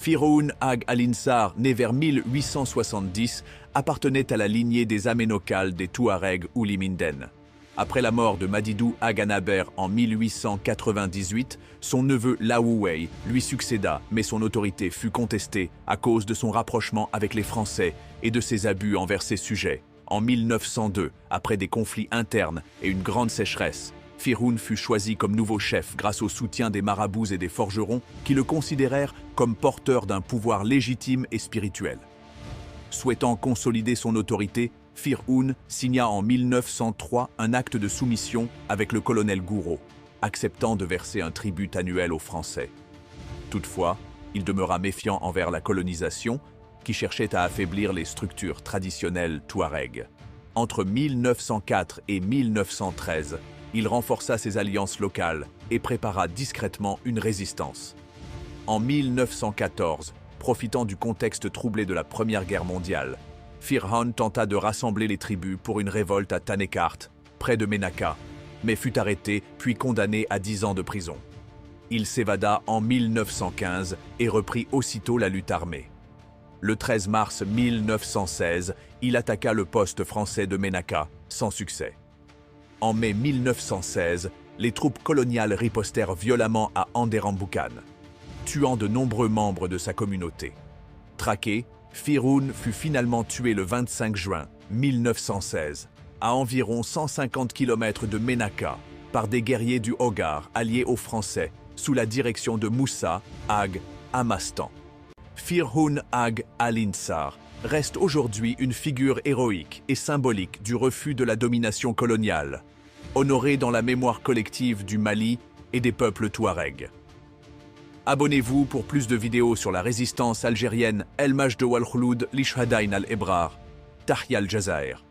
Firoun Ag Alinsar, né vers 1870, appartenait à la lignée des Aménocales des Touaregs ou Limindènes. Après la mort de Madidou Ag Anaber en 1898, son neveu Laouwei lui succéda, mais son autorité fut contestée à cause de son rapprochement avec les Français et de ses abus envers ses sujets. En 1902, après des conflits internes et une grande sécheresse, Firoun fut choisi comme nouveau chef grâce au soutien des marabouts et des forgerons qui le considérèrent comme porteur d'un pouvoir légitime et spirituel. Souhaitant consolider son autorité, Firoun signa en 1903 un acte de soumission avec le colonel Gouraud, acceptant de verser un tribut annuel aux Français. Toutefois, il demeura méfiant envers la colonisation, qui cherchait à affaiblir les structures traditionnelles touaregs. Entre 1904 et 1913, il renforça ses alliances locales et prépara discrètement une résistance. En 1914, profitant du contexte troublé de la Première Guerre mondiale, Firoun tenta de rassembler les tribus pour une révolte à Tanekart, près de Ménaka, mais fut arrêté puis condamné à 10 ans de prison. Il s'évada en 1915 et reprit aussitôt la lutte armée. Le 13 mars 1916, il attaqua le poste français de Ménaka, sans succès. En mai 1916, les troupes coloniales ripostèrent violemment à Anderambukan, tuant de nombreux membres de sa communauté. Traqué, Firoun fut finalement tué le 25 juin 1916, à environ 150 km de Ménaka, par des guerriers du Hogar alliés aux Français, sous la direction de Moussa Ag Amastan. Firoun Ag Alinsar reste aujourd'hui une figure héroïque et symbolique du refus de la domination coloniale, honoré dans la mémoire collective du Mali et des peuples touaregs. Abonnez-vous pour plus de vidéos sur la résistance algérienne El Majd Wal Khouloud Lishhadain al-Ebrar, Tahya al-Jazair.